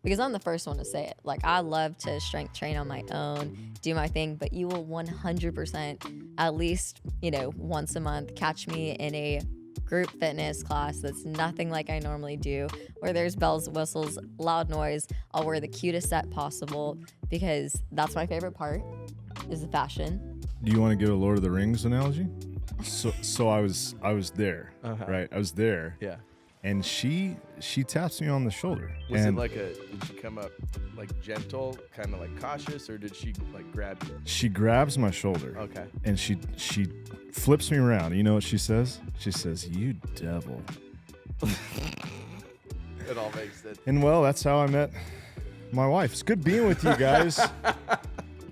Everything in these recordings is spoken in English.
because I'm the first one to say it. Like, I love to strength train on my own, do my thing, but you will 100% at least, once a month catch me in a group fitness class that's nothing like I normally do, where there's bells, whistles, loud noise. I'll wear the cutest set possible because that's my favorite part, is the fashion. Do you want to give a Lord of the Rings analogy? So I was there, right? I was there. Yeah. And she taps me on the shoulder. Was it like did she come up like gentle, kind of like cautious, or did she like grab you? She grabs my shoulder. Okay. And she flips me around. You know what she says? She says, "You devil." It all makes sense. And well, that's how I met my wife. It's good being with you guys.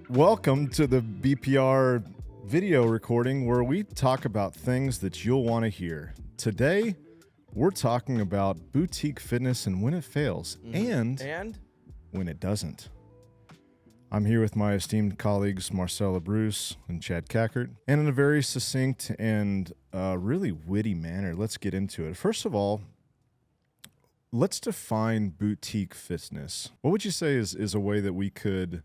Welcome to the BPR video recording where we talk about things that you'll want to hear. Today, we're talking about boutique fitness and when it fails and when it doesn't. I'm here with my esteemed colleagues, Marcella Bruce and Chad Cackert, and in a very succinct and really witty manner, let's get into it. First of all, let's define boutique fitness. What would you say is a way that we could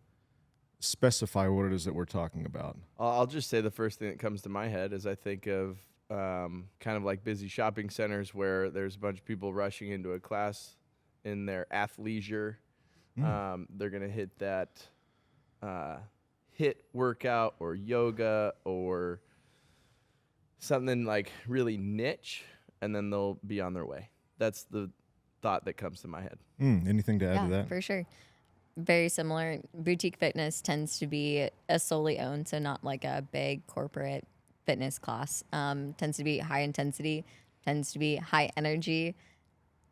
specify what it is that we're talking about? I'll just say the first thing that comes to my head is I think of kind of like busy shopping centers where there's a bunch of people rushing into a class in their athleisure. They're going to hit that HIIT workout or yoga or something like really niche, and then they'll be on their way. That's the thought that comes to my head. Anything to add to that? For sure. Very similar. Boutique fitness tends to be a solely owned, so not like a big corporate fitness class. Tends to be high intensity, tends to be high energy,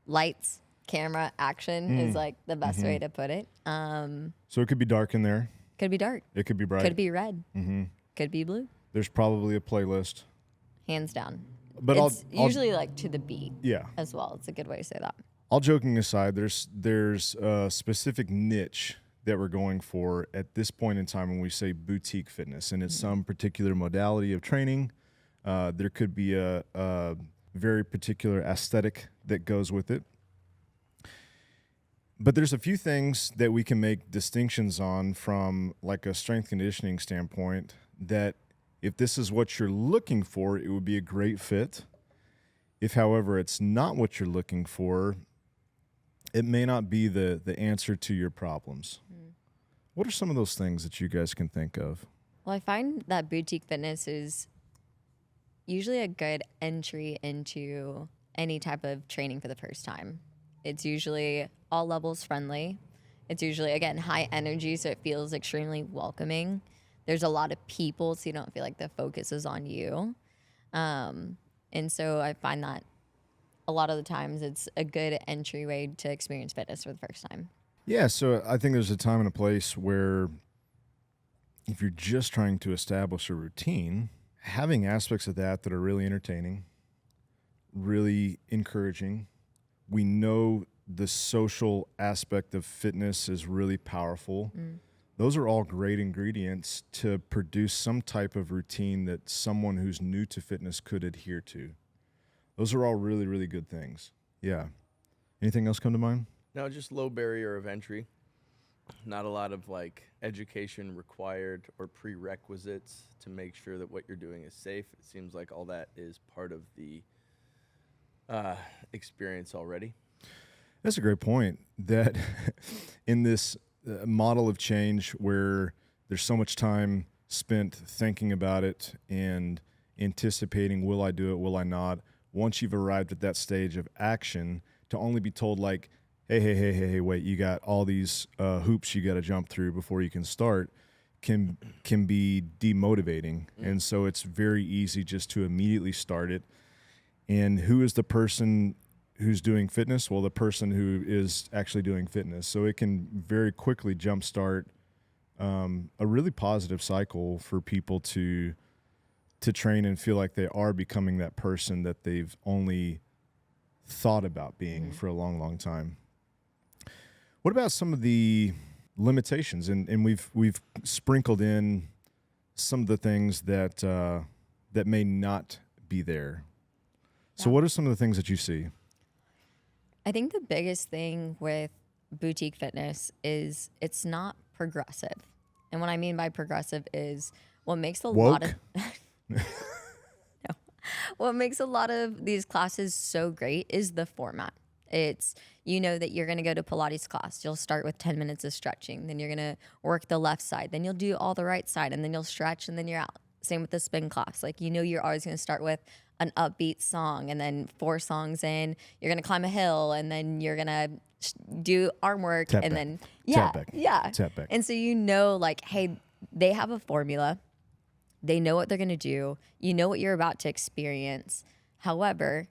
lights, camera, action is like the best way to put it. So it could be dark in there. Could be dark. It could be bright. Could be red. Could be blue. There's probably a playlist. Hands down. But it's I'll usually like to the beat as well. It's a good way to say that. All joking aside, there's a specific niche that we're going for at this point in time when we say boutique fitness, and it's some particular modality of training. There could be a very particular aesthetic that goes with it. But there's a few things that we can make distinctions on from like a strength conditioning standpoint that if this is what you're looking for, it would be a great fit. If, however, it's not what you're looking for, it may not be the answer to your problems. What are some of those things that you guys can think of? Well, I find that boutique fitness is usually a good entry into any type of training for the first time. It's usually all levels friendly. It's usually, again, high energy, so it feels extremely welcoming. There's a lot of people, so you don't feel like the focus is on you. And so I find that a lot of the times it's a good entryway to experience fitness for the first time. Yeah, so I think there's a time and a place where if you're just trying to establish a routine, having aspects of that are really entertaining, really encouraging. We know the social aspect of fitness is really powerful. Those are all great ingredients to produce some type of routine that someone who's new to fitness could adhere to. Those are all really, really good things. Yeah. Anything else come to mind? No, just low barrier of entry. Not a lot of like education required or prerequisites to make sure that what you're doing is safe. It seems like all that is part of the experience already. That's a great point. That in this model of change where there's so much time spent thinking about it and anticipating, will I do it, will I not? Once you've arrived at that stage of action, to only be told like, hey, wait, you got all these hoops you got to jump through before you can start, can be demotivating. And so it's very easy just to immediately start it. And who is the person who's doing fitness? Well, the person who is actually doing fitness. So it can very quickly jumpstart a really positive cycle for people to train and feel like they are becoming that person that they've only thought about being for a long, long time. What about some of the limitations? And we've sprinkled in some of the things that may not be there. So what are some of the things that you see? I think the biggest thing with boutique fitness is it's not progressive. And what I mean by progressive is what makes a lot of what makes a lot of these classes so great is the format. It's, you know, that you're going to go to Pilates class. You'll start with 10 minutes of stretching. Then you're going to work the left side. Then you'll do all the right side. And then you'll stretch and then you're out. Same with the spin class. Like, you know, you're always going to start with an upbeat song. And then 4 songs in, you're going to climb a hill. And then you're going to do arm work. Tap and back. then, Tap back. yeah. Tap back. And so, you know, like, hey, they have a formula. They know what they're going to do. You know what you're about to experience. However,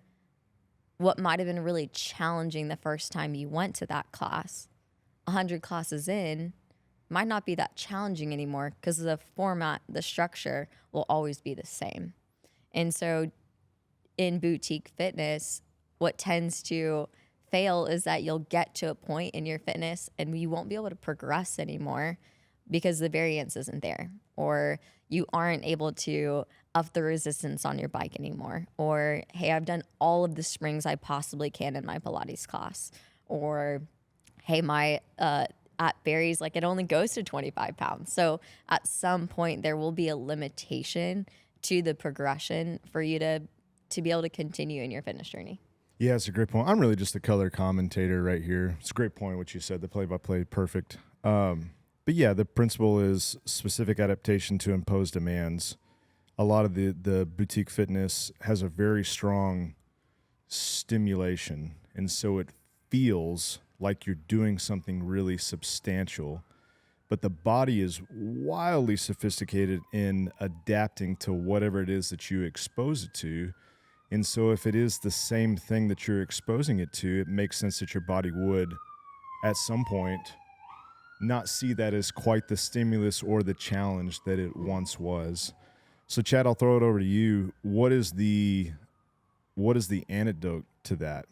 what might have been really challenging the first time you went to that class, 100 classes in, might not be that challenging anymore because the format, the structure will always be the same. And so in boutique fitness, what tends to fail is that you'll get to a point in your fitness and you won't be able to progress anymore because the variance isn't there, or you aren't able to up the resistance on your bike anymore, or hey, I've done all of the springs I possibly can in my Pilates class, or hey, my at Barry's, like, it only goes to 25 pounds. So at some point there will be a limitation to the progression for you to be able to continue in your fitness journey. Yeah, it's a great point. I'm really just the color commentator right here. It's a great point what you said. The play-by-play, perfect. But yeah, the principle is specific adaptation to imposed demands. A lot of the boutique fitness has a very strong stimulation, and so it feels like you're doing something really substantial. But the body is wildly sophisticated in adapting to whatever it is that you expose it to. And so if it is the same thing that you're exposing it to, it makes sense that your body would, at some point, not see that as quite the stimulus or the challenge that it once was. So Chad, I'll throw it over to you. What is the antidote to that?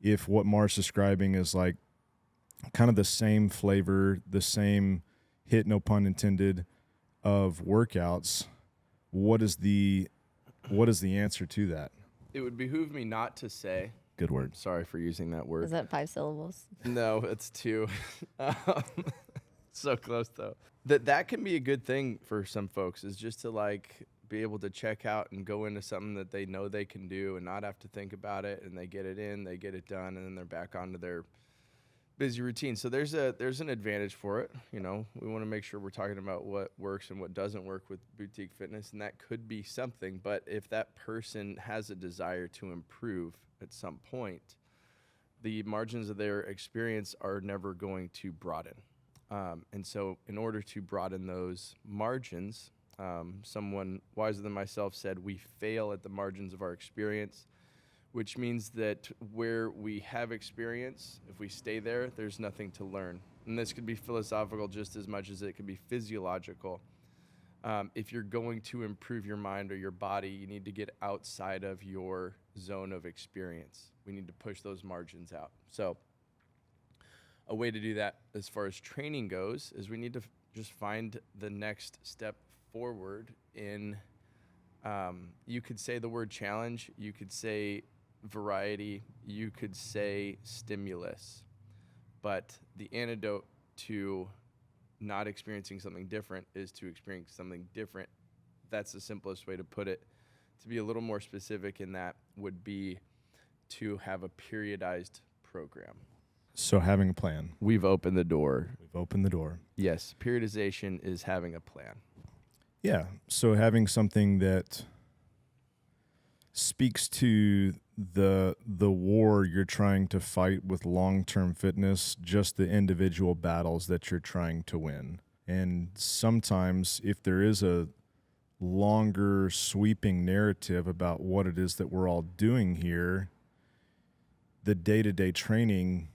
If what Mar's describing is like kind of the same flavor, the same hit, no pun intended, of workouts, what is the answer to that? It would behoove me not to say. Good word. Sorry for using that word. Is that 5 syllables? No, it's 2. So close though. That can be a good thing for some folks, is just to like be able to check out and go into something that they know they can do and not have to think about it, and they get it in, they get it done, and then they're back onto their busy routine. So there's an advantage for it. You know, we want to make sure we're talking about what works and what doesn't work with boutique fitness, and that could be something. But if that person has a desire to improve at some point, the margins of their experience are never going to broaden. And so in order to broaden those margins, someone wiser than myself said, we fail at the margins of our experience, which means that where we have experience, if we stay there, there's nothing to learn. And this could be philosophical just as much as it could be physiological. If you're going to improve your mind or your body, you need to get outside of your zone of experience. We need to push those margins out. So a way to do that as far as training goes is we need to just find the next step forward in, you could say the word challenge, you could say variety, you could say stimulus. But the antidote to not experiencing something different is to experience something different. That's the simplest way to put it. To be a little more specific in that would be to have a periodized program. So having a plan. We've opened the door. We've opened the door. Yes, periodization is having a plan. Yeah. So having something that speaks to the war you're trying to fight with long-term fitness, just the individual battles that you're trying to win. And sometimes if there is a longer sweeping narrative about what it is that we're all doing here, the day-to-day training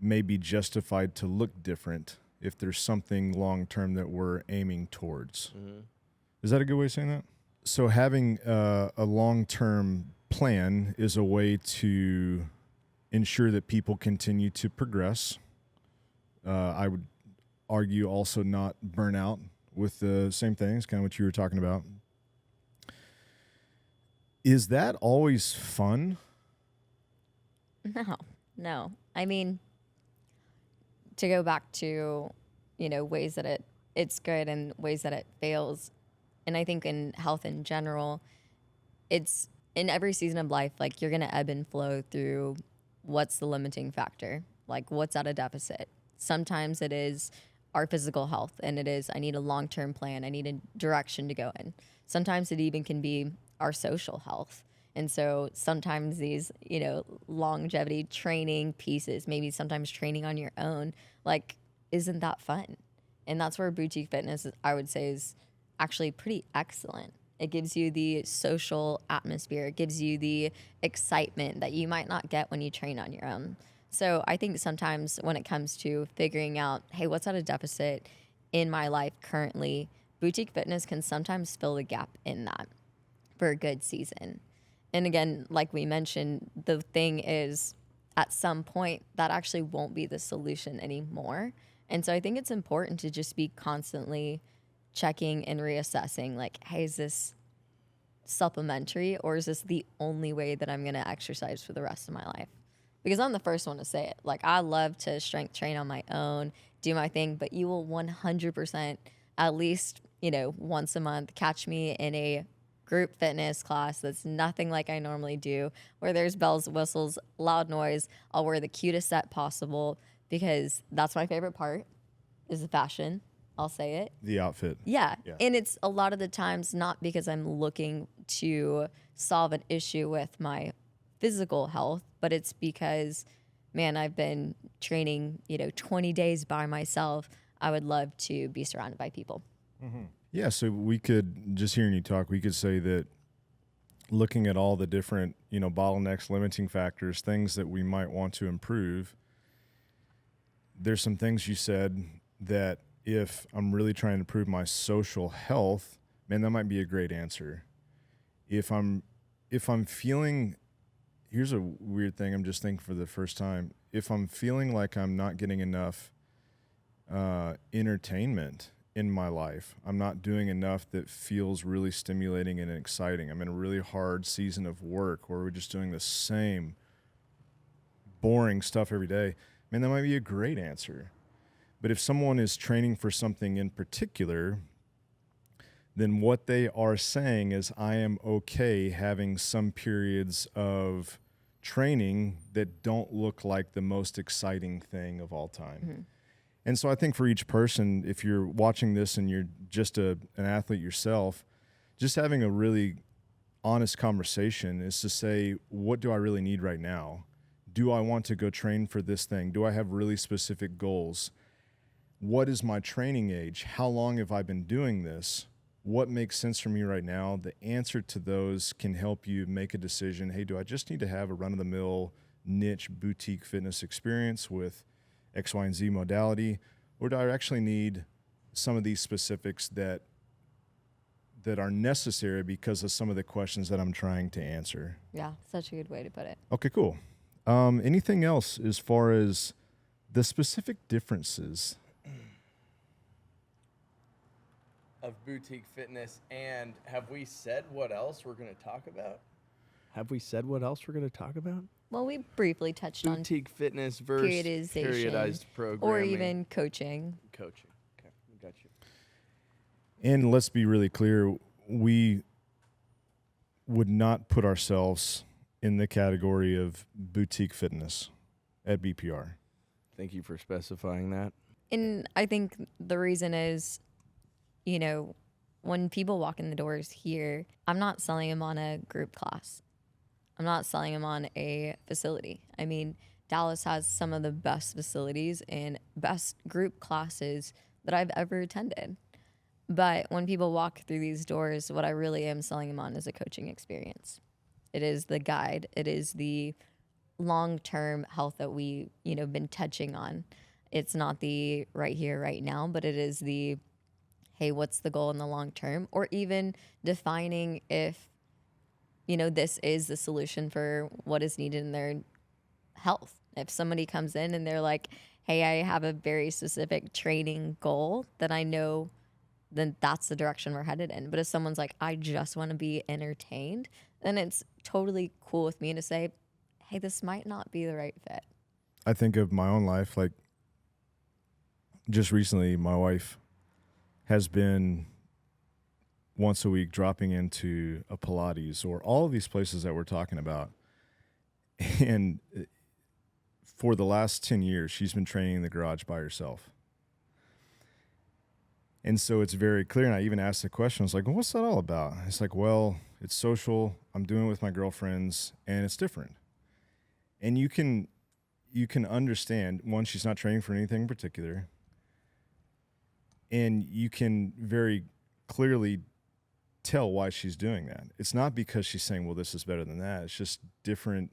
may be justified to look different if there's something long-term that we're aiming towards. Mm-hmm. Is that a good way of saying that? So having a long-term plan is a way to ensure that people continue to progress. I would argue also not burn out with the same things, kind of what you were talking about. Is that always fun? No. I mean, to go back to, ways that it's good and ways that it fails. And I think in health in general, it's in every season of life, like you're going to ebb and flow through what's the limiting factor, like what's at a deficit. Sometimes it is our physical health, and it is, I need a long-term plan. I need a direction to go in. Sometimes it even can be our social health. And so sometimes these, longevity training pieces, maybe sometimes training on your own, like, isn't that fun? And that's where boutique fitness, I would say, is actually pretty excellent. It gives you the social atmosphere. It gives you the excitement that you might not get when you train on your own. So I think sometimes when it comes to figuring out, hey, what's at a deficit in my life currently, boutique fitness can sometimes fill the gap in that for a good season. And again, like we mentioned, the thing is, at some point, that actually won't be the solution anymore. And so I think it's important to just be constantly checking and reassessing, like, hey, is this supplementary, or is this the only way that I'm going to exercise for the rest of my life? Because I'm the first one to say it. Like, I love to strength train on my own, do my thing, but you will 100% at least, once a month catch me in a group fitness class that's nothing like I normally do, where there's bells, whistles, loud noise. I'll wear the cutest set possible because that's my favorite part, is the fashion. I'll say it. The outfit. Yeah. And it's a lot of the times not because I'm looking to solve an issue with my physical health, but it's because, man, I've been training, 20 days by myself. I would love to be surrounded by people. Mm-hmm. Yeah. So we could, just hearing you talk, we could say that looking at all the different, bottlenecks, limiting factors, things that we might want to improve, there's some things you said that if I'm really trying to improve my social health, man, that might be a great answer. If I'm feeling, here's a weird thing, I'm just thinking for the first time, if I'm feeling like I'm not getting enough entertainment in my life, I'm not doing enough that feels really stimulating and exciting, I'm in a really hard season of work where we're just doing the same boring stuff every day, man, that might be a great answer. But if someone is training for something in particular, then what they are saying is, I am okay having some periods of training that don't look like the most exciting thing of all time. Mm-hmm. And so I think for each person, if you're watching this and you're just an athlete yourself, just having a really honest conversation is to say, what do I really need right now? Do I want to go train for this thing? Do I have really specific goals? What is my training age? How long have I been doing this? What makes sense for me right now? The answer to those can help you make a decision. Hey, do I just need to have a run-of-the-mill niche boutique fitness experience with X, Y, and Z modality? Or do I actually need some of these specifics that are necessary because of some of the questions that I'm trying to answer? Yeah, such a good way to put it. Okay, cool. Anything else as far as the specific differences of boutique fitness? And have we said what else we're going to talk about? Well, we briefly touched on boutique fitness versus periodized programming. Or even coaching. Okay, we got you. And let's be really clear, we would not put ourselves in the category of boutique fitness at BPR. Thank you for specifying that. And I think the reason is, when people walk in the doors here, I'm not selling them on a group class. I'm not selling them on a facility. I mean, Dallas has some of the best facilities and best group classes that I've ever attended. But when people walk through these doors, what I really am selling them on is a coaching experience. It is the guide. It is the long-term health that we, been touching on. It's not the right here, right now, but it is the, hey, what's the goal in the long term? Or even defining if, this is the solution for what is needed in their health. If somebody comes in and they're like, hey, I have a very specific training goal that I know, then that's the direction we're headed in. But if someone's like, I just want to be entertained, then it's totally cool with me to say, hey, this might not be the right fit. I think of my own life, like just recently, my wife has been once a week dropping into a Pilates or all of these places that we're talking about. And for the last 10 years, she's been training in the garage by herself. And so it's very clear. And I even asked the question, I was like, well, what's that all about? It's like, well, it's social. I'm doing it with my girlfriends, and it's different. And you can understand, one, she's not training for anything in particular. And you can very clearly tell why she's doing that. It's not because she's saying, well, this is better than that. It's just different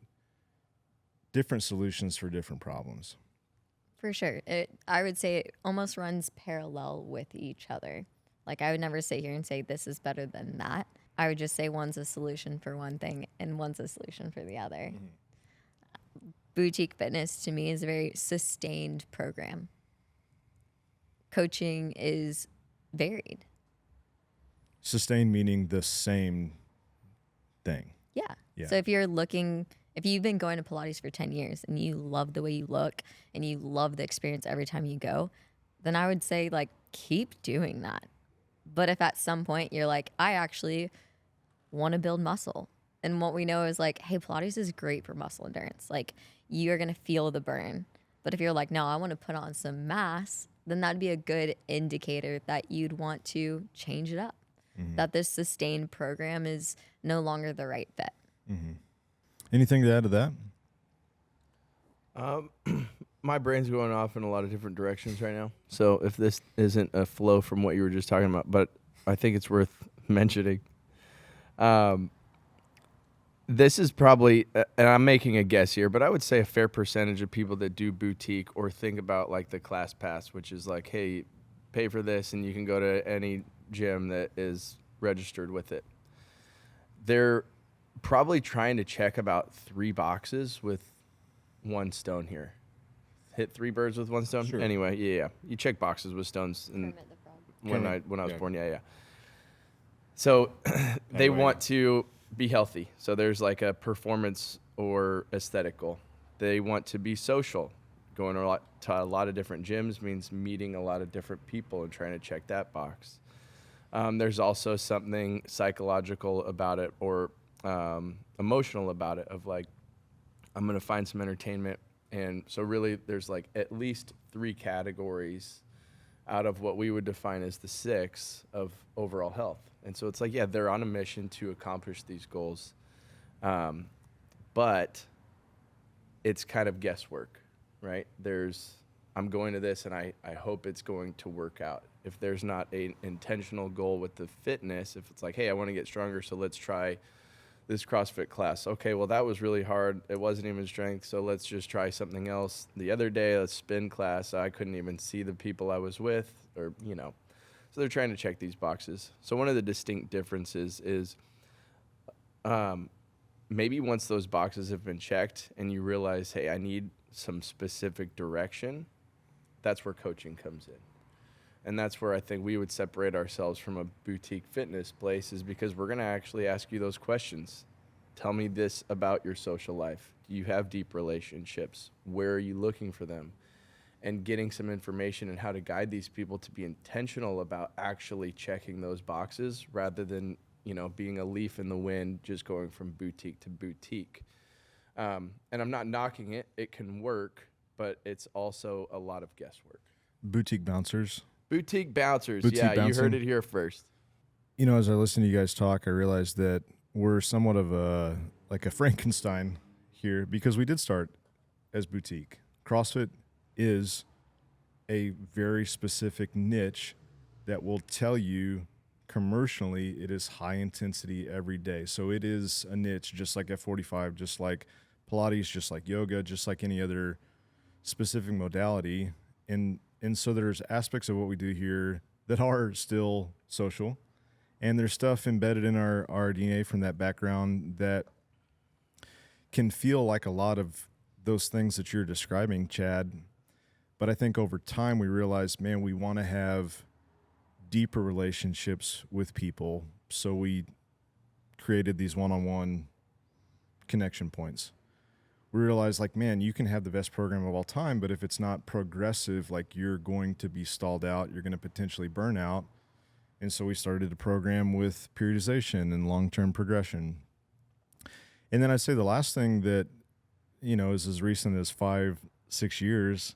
solutions for different problems. For sure. I would say it almost runs parallel with each other. Like, I would never sit here and say this is better than that. I would just say one's a solution for one thing and one's a solution for the other. Mm-hmm. Boutique fitness to me is a very sustained program. Coaching is varied. Sustained meaning the same thing. Yeah. So if you've been going to Pilates for 10 years and you love the way you look and you love the experience every time you go, then I would say, like, keep doing that. But if at some point you're like, I actually want to build muscle, and what we know is, like, hey, Pilates is great for muscle endurance. Like, you're going to feel the burn. But if you're like, no, I want to put on some mass, then that'd be a good indicator that you'd want to change it up. Mm-hmm. That this sustained program is no longer the right fit. Mm-hmm. Anything to add to that? My brain's going off in a lot of different directions right now. So if this isn't a flow from what you were just talking about, but I think it's worth mentioning. This is probably, and I'm making a guess here, but I would say a fair percentage of people that do boutique or think about like the class pass, which is like, hey, pay for this and you can go to any gym that is registered with it. They're probably trying to check about 3 boxes with one stone here. Hit 3 birds with one stone. Sure. Anyway, yeah. You check boxes with stones. And when I was born, yeah. So they want to be healthy. So there's like a performance or aesthetic goal. They want to be social. Going to a lot of different gyms means meeting a lot of different people and trying to check that box. There's also something psychological about it or emotional about it of like, I'm going to find some entertainment. And so really there's like at least 3 categories out of what we would define as the 6 of overall health. And so it's like, yeah, they're on a mission to accomplish these goals. But it's kind of guesswork, right? I'm going to this and I hope it's going to work out. If there's not an intentional goal with the fitness, if it's like, hey, I want to get stronger, so let's try this CrossFit class. Okay, well, that was really hard. It wasn't even strength, so let's just try something else. The other day, a spin class, I couldn't even see the people I was with, or, So they're trying to check these boxes. So one of the distinct differences is maybe once those boxes have been checked and you realize, hey, I need some specific direction, that's where coaching comes in. And that's where I think we would separate ourselves from a boutique fitness place, is because we're going to actually ask you those questions. Tell me this about your social life. Do you have deep relationships? Where are you looking for them? And getting some information on how to guide these people to be intentional about actually checking those boxes rather than, being a leaf in the wind, just going from boutique to boutique. And I'm not knocking it. It can work, but it's also a lot of guesswork. Boutique bouncers. Boutique bouncers. Boutique yeah, bouncing. You heard it here first. As I listen to you guys talk, I realized that we're somewhat of a Frankenstein here, because we did start as boutique. CrossFit is a very specific niche that will tell you commercially it is high intensity every day. So it is a niche, just like F45, just like Pilates, just like yoga, just like any other specific modality. And so there's aspects of what we do here that are still social, and there's stuff embedded in our DNA from that background that can feel like a lot of those things that you're describing, Chad. But I think over time we realized, man, we want to have deeper relationships with people. So we created these one-on-one connection points we realized, like, man, you can have the best program of all time, but if it's not progressive, like, you're going to be stalled out. You're going to potentially burn out. And so we started a program with periodization and long-term progression. And then I'd say the last thing that, is as recent as 5-6 years,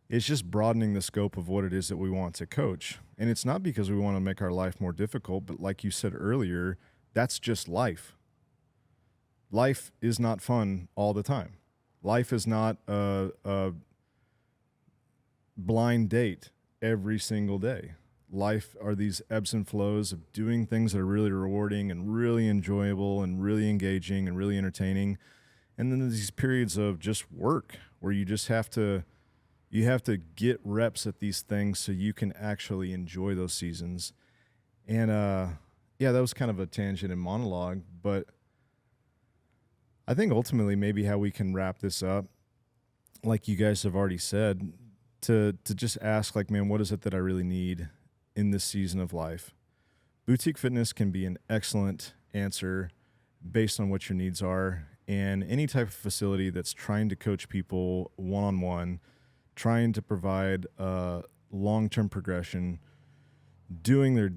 is just broadening the scope of what it is that we want to coach. And it's not because we want to make our life more difficult, but like you said earlier, that's just life. Life is not fun all the time. Life is not a blind date every single day. Life are these ebbs and flows of doing things that are really rewarding and really enjoyable and really engaging and really entertaining. And then there's these periods of just work where you just have to get reps at these things so you can actually enjoy those seasons. And that was kind of a tangent and monologue, but I think ultimately maybe how we can wrap this up, like you guys have already said, to just ask, like, man, what is it that I really need in this season of life? Boutique fitness can be an excellent answer based on what your needs are. And any type of facility that's trying to coach people one-on-one, trying to provide long-term progression, doing their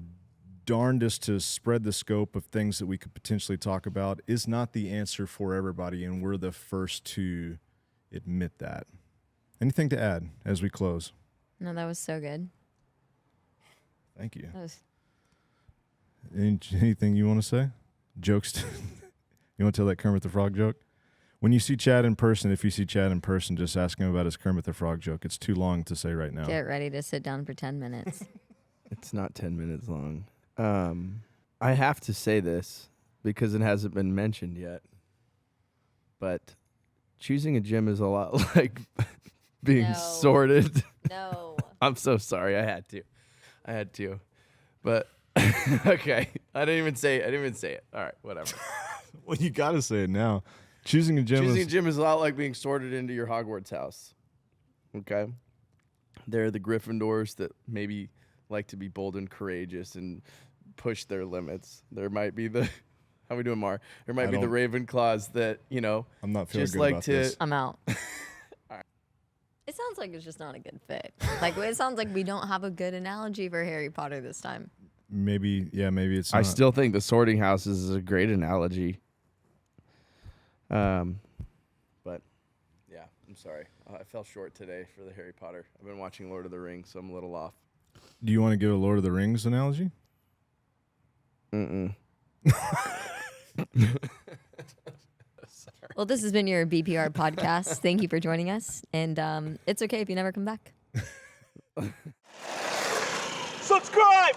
darndest to spread the scope of things that we could potentially talk about is not the answer for everybody, and we're the first to admit that. Anything to add as we close? No, that was so good. Thank you. That was... Anything you want to say? Jokes? You want to tell that Kermit the Frog joke? When you see Chad in person, if you see Chad in person, just ask him about his Kermit the Frog joke. It's too long to say right now. Get ready to sit down for 10 minutes. It's not 10 minutes long. I have to say this because it hasn't been mentioned yet, but choosing a gym is a lot like being sorted. No. I'm so sorry. I had to. But okay. I didn't even say it. All right, whatever. Well, you got to say it now. Choosing a gym is a lot like being sorted into your Hogwarts house. Okay? They're the Gryffindors that maybe like to be bold and courageous and push their limits. There might be the how we doing, Mar? There might be the Ravenclaws that, I'm not feeling just good like about to this. I'm out. It sounds like it's just not a good fit. Like, it sounds like we don't have a good analogy for Harry Potter this time. Maybe it's not. I still think the sorting house is a great analogy. But yeah, I'm sorry. I fell short today for the Harry Potter. I've been watching Lord of the Rings, so I'm a little off. Do you want to give a Lord of the Rings analogy? Mm-mm. Well, this has been your BPR podcast. Thank you for joining us. And it's okay if you never come back. Subscribe!